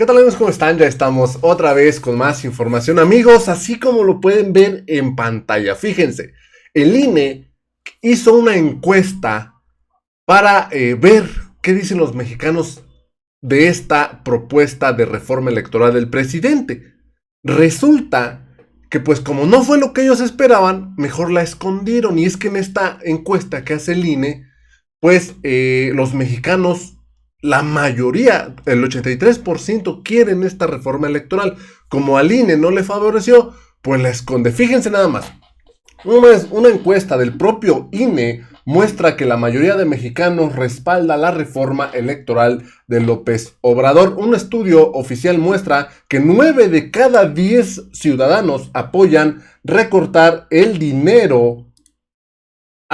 ¿Qué tal amigos? ¿Cómo están? Ya estamos otra vez con más información, amigos, así como lo pueden ver en pantalla. Fíjense, el INE hizo una encuesta para ver qué dicen los mexicanos de esta propuesta de reforma electoral del presidente. Resulta que pues como no fue lo que ellos esperaban, mejor la escondieron. Y es que en esta encuesta que hace el INE, pues los mexicanos, la mayoría, el 83% quieren esta reforma electoral. Como al INE no le favoreció, pues la esconde. Fíjense nada más. Una encuesta del propio INE muestra que la mayoría de mexicanos respalda la reforma electoral de López Obrador. Un estudio oficial muestra que 9 de cada 10 ciudadanos apoyan recortar el dinero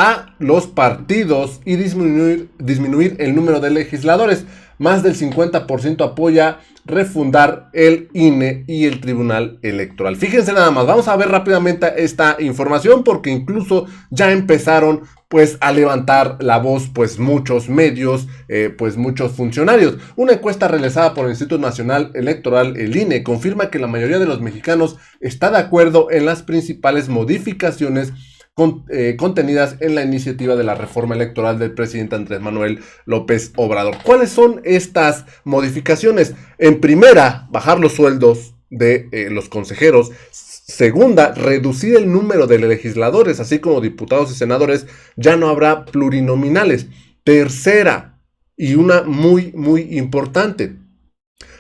a los partidos y disminuir el número de legisladores. Más del 50% apoya refundar el INE y el Tribunal Electoral. Fíjense nada más, vamos a ver rápidamente esta información porque incluso ya empezaron pues a levantar la voz pues muchos medios, pues muchos funcionarios. Una encuesta realizada por el Instituto Nacional Electoral, el INE, confirma que la mayoría de los mexicanos está de acuerdo en las principales modificaciones contenidas en la iniciativa de la reforma electoral del presidente Andrés Manuel López Obrador. ¿Cuáles son estas modificaciones? En primera, bajar los sueldos de los consejeros. Segunda, reducir el número de legisladores, así como diputados y senadores. Ya no habrá plurinominales. Tercera, y una muy importante,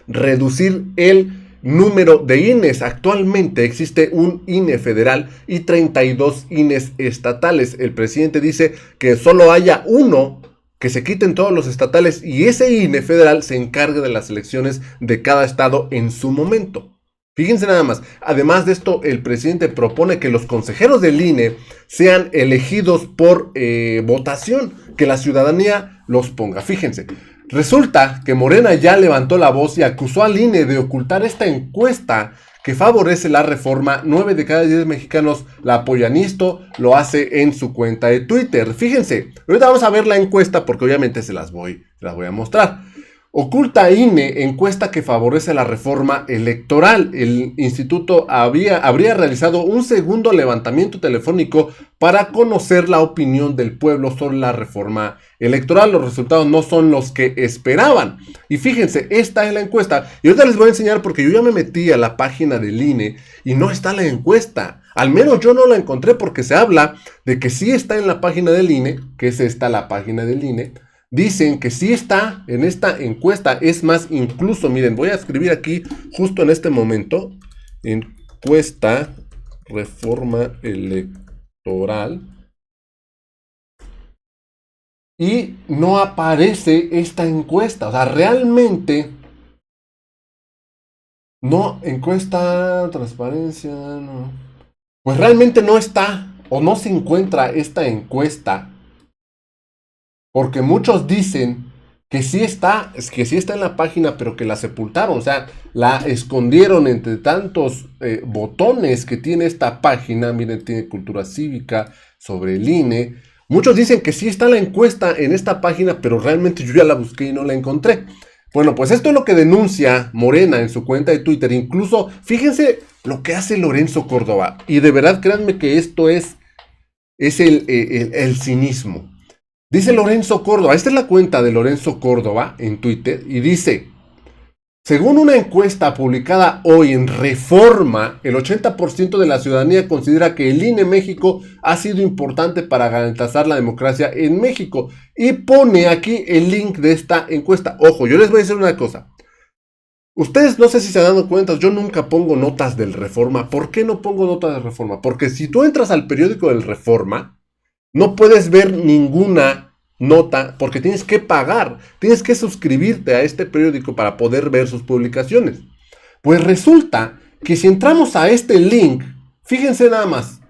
reducir el número de INES. Actualmente existe un INE federal y 32 INES estatales. El presidente dice que solo haya uno, que se quiten todos los estatales y ese INE federal se encargue de las elecciones de cada estado en su momento. Fíjense nada más. Además de esto, el presidente propone que los consejeros del INE sean elegidos por votación, que la ciudadanía los ponga. Fíjense. Resulta que Morena ya levantó la voz y acusó al INE de ocultar esta encuesta que favorece la reforma. 9 de cada 10 mexicanos la apoyan y esto lo hace en su cuenta de Twitter. Fíjense, ahorita vamos a ver la encuesta porque obviamente se las voy a mostrar. Oculta INE encuesta que favorece la reforma electoral. El instituto habría realizado un segundo levantamiento telefónico para conocer la opinión del pueblo sobre la reforma electoral. Los resultados no son los que esperaban. Y fíjense, esta es la encuesta. Y ahorita les voy a enseñar porque yo ya me metí a la página del INE y no está la encuesta. Al menos yo no la encontré porque se habla de que sí está en la página del INE, que es esta la página del INE. Dicen que sí está en esta encuesta. Es más, incluso, miren, voy a escribir aquí justo en este momento. Encuesta, reforma electoral. Y no aparece esta encuesta. O sea, realmente no, encuesta, transparencia, no. Pues realmente no está o no se encuentra esta encuesta. Porque muchos dicen que sí está en la página, pero que la sepultaron, o sea, la escondieron entre tantos botones que tiene esta página. Miren, tiene cultura cívica sobre el INE. Muchos dicen que sí está la encuesta en esta página, pero realmente yo ya la busqué y no la encontré. Bueno, pues esto es lo que denuncia Morena en su cuenta de Twitter. Incluso, fíjense lo que hace Lorenzo Córdoba. Y de verdad, créanme que esto es el cinismo. Dice Lorenzo Córdoba, esta es la cuenta de Lorenzo Córdoba en Twitter, y dice: según una encuesta publicada hoy en Reforma, el 80% de la ciudadanía considera que el INE México ha sido importante para garantizar la democracia en México. Y pone aquí el link de esta encuesta. Ojo, yo les voy a decir una cosa. Ustedes no sé si se han dado cuenta, yo nunca pongo notas del Reforma. ¿Por qué no pongo notas del Reforma? Porque si tú entras al periódico del Reforma, no puedes ver ninguna nota porque tienes que pagar, tienes que suscribirte a este periódico para poder ver sus publicaciones. Pues resulta que si entramos a este link, fíjense nada más,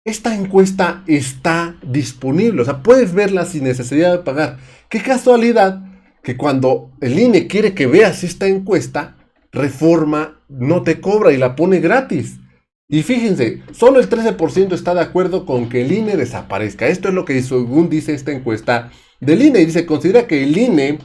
esta encuesta está disponible, o sea, puedes verla sin necesidad de pagar. Qué casualidad que cuando el INE quiere que veas esta encuesta, Reforma no te cobra y la pone gratis. Y fíjense, solo el 13% está de acuerdo con que el INE desaparezca. Esto es lo que según dice esta encuesta del INE. Y dice, considera que el INE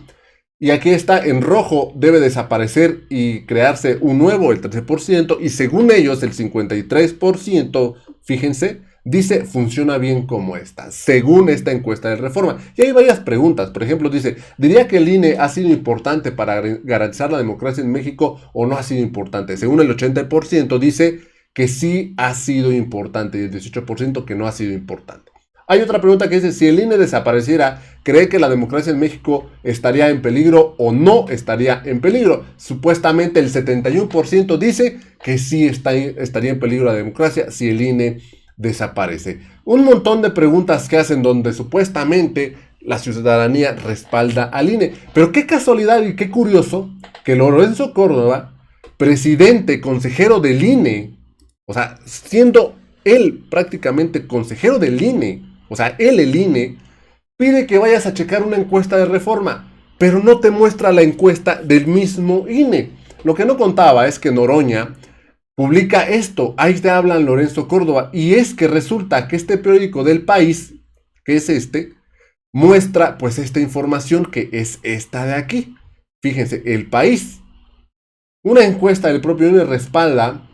Y aquí está, en rojo debe desaparecer y crearse un nuevo, el 13%, y según ellos el 53%, fíjense, dice funciona bien como esta, según esta encuesta de Reforma. Y hay varias preguntas, por ejemplo, dice, ¿diría que el INE ha sido importante para garantizar la democracia en México o no ha sido importante? Según el 80% dice que sí ha sido importante y el 18% que no ha sido importante. Hay otra pregunta que dice, si el INE desapareciera, ¿cree que la democracia en México estaría en peligro o no estaría en peligro? Supuestamente el 71% dice que sí estaría en peligro la democracia si el INE desaparece. Un montón de preguntas que hacen donde supuestamente la ciudadanía respalda al INE. Pero qué casualidad y qué curioso que Lorenzo Córdoba, presidente, consejero del INE, o sea, siendo él prácticamente consejero del INE, o sea, él, el INE, pide que vayas a checar una encuesta de Reforma, pero no te muestra la encuesta del mismo INE. Lo que no contaba es que Noroña publica esto, ahí te hablan Lorenzo Córdoba, y es que resulta que este periódico del País, que es este, muestra pues esta información que es esta de aquí. Fíjense, El País. Una encuesta del propio INE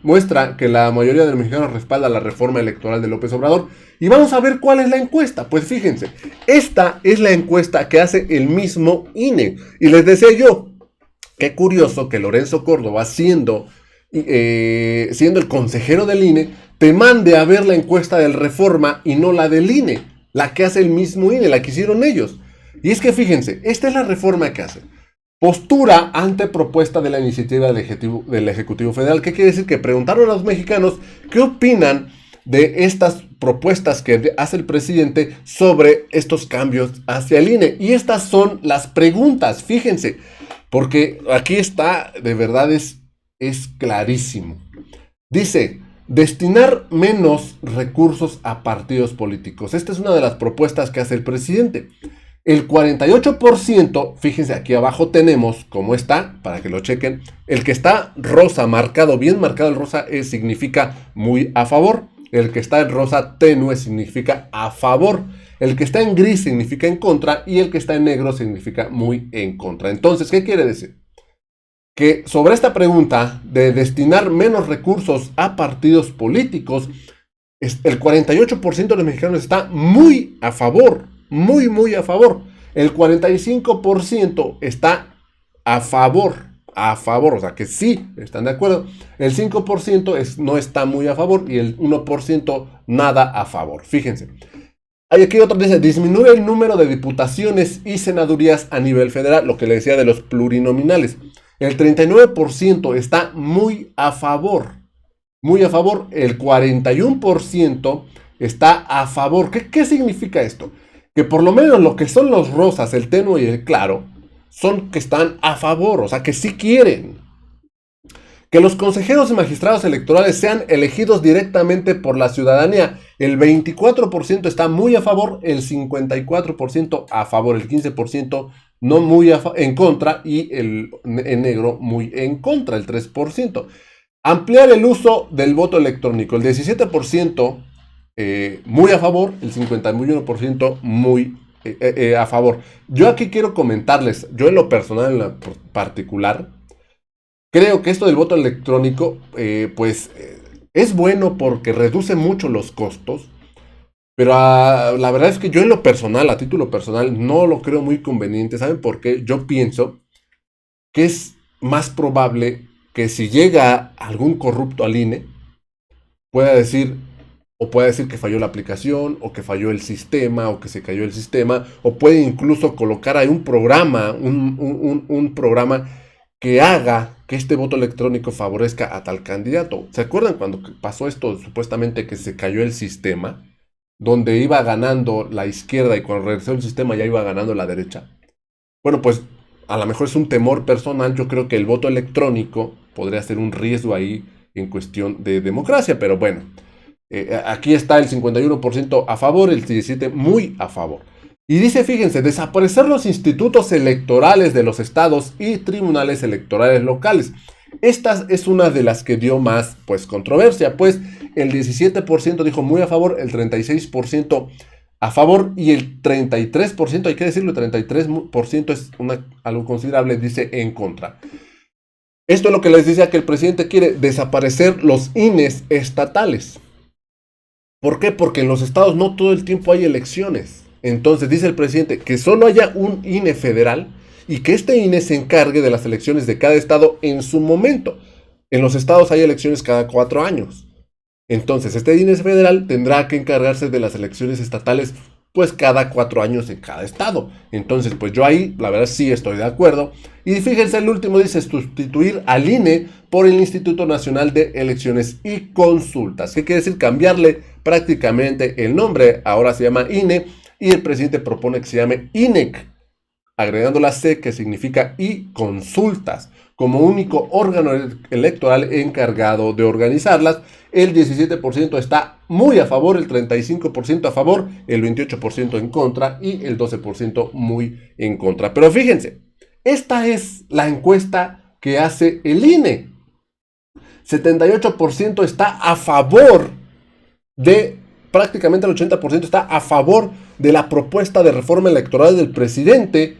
muestra que la mayoría de los mexicanos respalda la reforma electoral de López Obrador. Y vamos a ver cuál es la encuesta. Pues fíjense, esta es la encuesta que hace el mismo INE. Y les decía yo, qué curioso que Lorenzo Córdoba, siendo el consejero del INE, te mande a ver la encuesta del Reforma y no la del INE. La que hace el mismo INE, la que hicieron ellos. Y es que fíjense, esta es la reforma que hace. Postura ante propuesta de la iniciativa del Ejecutivo Federal. ¿Qué quiere decir? Que preguntaron a los mexicanos qué opinan de estas propuestas que hace el presidente sobre estos cambios hacia el INE. Y estas son las preguntas, fíjense, porque aquí está, de verdad es clarísimo. Dice, destinar menos recursos a partidos políticos. Esta es una de las propuestas que hace el presidente. El 48%, fíjense aquí abajo tenemos cómo está, para que lo chequen. El que está rosa marcado, bien marcado el rosa, significa muy a favor. El que está en rosa tenue significa a favor. El que está en gris significa en contra. Y el que está en negro significa muy en contra. Entonces, ¿qué quiere decir? Que sobre esta pregunta de destinar menos recursos a partidos políticos, el 48% de los mexicanos está muy a favor. Muy a favor. El 45% está a favor, o sea que sí están de acuerdo. El 5% no está muy a favor y el 1% nada a favor. Fíjense. Hay aquí otro que dice, disminuir el número de diputaciones y senadurías a nivel federal, lo que le decía de los plurinominales. El 39% está muy a favor. Muy a favor. El 41% está a favor. ¿Qué significa esto? Que por lo menos lo que son los rosas, el tenue y el claro, son que están a favor, o sea, que sí quieren. Que los consejeros y magistrados electorales sean elegidos directamente por la ciudadanía. El 24% está muy a favor, el 54% a favor, el 15% no muy en contra y el en negro muy en contra, el 3%. Ampliar el uso del voto electrónico, el 17% muy a favor, el 51% muy a favor. Yo aquí quiero comentarles, yo en lo personal, en lo particular, creo que esto del voto electrónico, es bueno porque reduce mucho los costos, pero la verdad es que yo en lo personal, a título personal, no lo creo muy conveniente. ¿Saben por qué? Yo pienso que es más probable que si llega algún corrupto al INE, pueda decir que falló la aplicación, o que falló el sistema, o que se cayó el sistema, o puede incluso colocar ahí un programa, un programa que haga que este voto electrónico favorezca a tal candidato. ¿Se acuerdan cuando pasó esto, supuestamente que se cayó el sistema, donde iba ganando la izquierda y cuando regresó el sistema ya iba ganando la derecha? Bueno, pues a lo mejor es un temor personal. Yo creo que el voto electrónico podría ser un riesgo ahí en cuestión de democracia, pero bueno. Aquí está el 51% a favor, el 17% muy a favor. Y dice, fíjense, desaparecer los institutos electorales de los estados y tribunales electorales locales. Esta es una de las que dio más controversia, pues el 17% dijo muy a favor, el 36% a favor y el 33%, hay que decirlo, el 33% es algo considerable, dice en contra. Esto es lo que les decía, que el presidente quiere desaparecer los INEs estatales. ¿Por qué? Porque en los estados no todo el tiempo hay elecciones. Entonces dice el presidente que solo haya un INE federal y que este INE se encargue de las elecciones de cada estado en su momento. En los estados hay elecciones cada 4 años. Entonces, este INE federal tendrá que encargarse de las elecciones estatales, pues cada 4 años en cada estado. Entonces, pues yo ahí, la verdad, sí estoy de acuerdo. Y fíjense, el último dice sustituir al INE por el Instituto Nacional de Elecciones y Consultas. ¿Qué quiere decir? Cambiarle prácticamente el nombre. Ahora se llama INE y el presidente propone que se llame INEC, agregando la C que significa y consultas, como único órgano electoral encargado de organizarlas. El 17% está muy a favor, el 35% a favor, el 28% en contra y el 12% muy en contra. Pero fíjense, esta es la encuesta que hace el INE. 78% está a favor prácticamente el 80% está a favor de la propuesta de reforma electoral del presidente,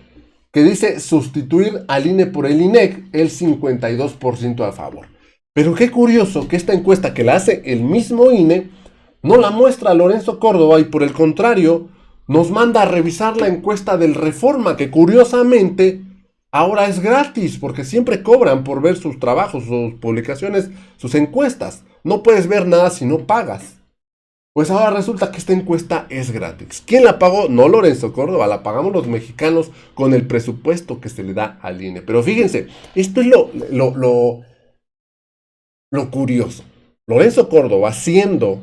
que dice sustituir al INE por el INEC, el 52% a favor. Pero qué curioso que esta encuesta que la hace el mismo INE no la muestra Lorenzo Córdoba y por el contrario nos manda a revisar la encuesta del Reforma, que curiosamente ahora es gratis porque siempre cobran por ver sus trabajos, sus publicaciones, sus encuestas. No puedes ver nada si no pagas. Pues ahora resulta que esta encuesta es gratis. ¿Quién la pagó? No Lorenzo Córdoba, la pagamos los mexicanos con el presupuesto que se le da al INE. Pero fíjense, esto es lo curioso. Lorenzo Córdoba, siendo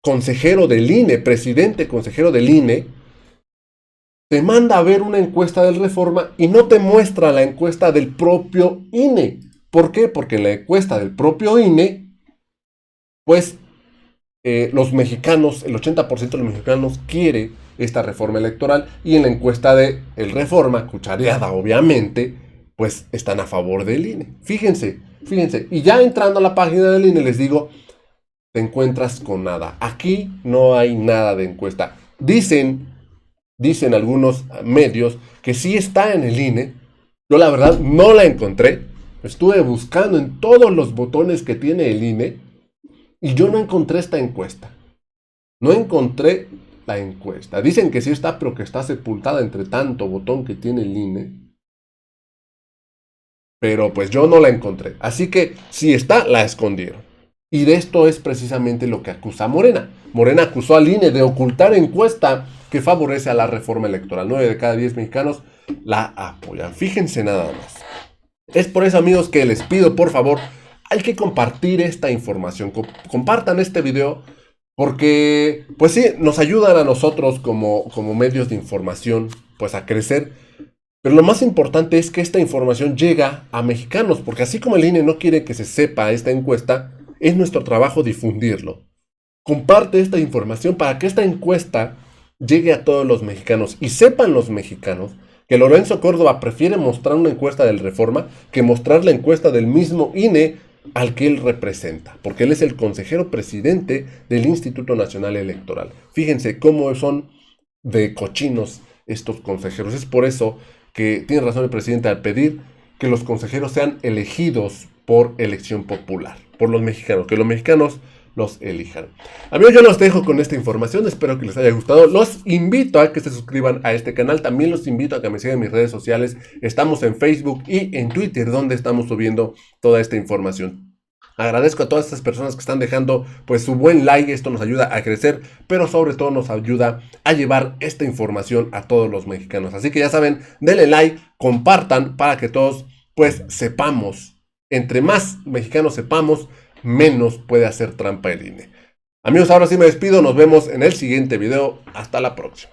consejero del INE, presidente consejero del INE, te manda a ver una encuesta del Reforma y no te muestra la encuesta del propio INE. ¿Por qué? Porque en la encuesta del propio INE, pues los mexicanos, el 80% de los mexicanos quiere esta reforma electoral y en la encuesta de el Reforma, cuchareada obviamente, pues están a favor del INE. Fíjense, y ya entrando a la página del INE les digo, te encuentras con nada. Aquí no hay nada de encuesta. Dicen algunos medios que sí está en el INE. Yo la verdad no la encontré. Estuve buscando en todos los botones que tiene el INE y yo no encontré esta encuesta. No encontré la encuesta. Dicen que sí está, pero que está sepultada entre tanto botón que tiene el INE. Pero pues yo no la encontré. Así que si está, la escondieron. Y de esto es precisamente lo que acusa Morena. Morena acusó al INE de ocultar encuesta que favorece a la reforma electoral. 9 de cada 10 mexicanos la apoyan. Fíjense nada más. Es por eso, amigos, que les pido, por favor, hay que compartir esta información. Compartan este video porque, pues sí, nos ayudan a nosotros como medios de información, pues a crecer. Pero lo más importante es que esta información llega a mexicanos, porque así como el INE no quiere que se sepa esta encuesta, es nuestro trabajo difundirlo. Comparte esta información para que esta encuesta llegue a todos los mexicanos y sepan los mexicanos que Lorenzo Córdoba prefiere mostrar una encuesta del Reforma que mostrar la encuesta del mismo INE al que él representa, porque él es el consejero presidente del Instituto Nacional Electoral. Fíjense cómo son de cochinos estos consejeros. Es por eso que tiene razón el presidente al pedir que los consejeros sean elegidos por elección popular, por los mexicanos, que los mexicanos los elijan. Amigos, yo los dejo con esta información, espero que les haya gustado. Los invito a que se suscriban a este canal, también los invito a que me sigan en mis redes sociales. Estamos en Facebook y en Twitter, donde estamos subiendo toda esta información. Agradezco a todas estas personas que están dejando pues su buen like, esto nos ayuda a crecer, pero sobre todo nos ayuda a llevar esta información a todos los mexicanos. Así que ya saben, denle like, compartan para que todos pues sepamos, entre más mexicanos sepamos, menos puede hacer trampa el INE. Amigos, ahora sí me despido, nos vemos en el siguiente video, hasta la próxima.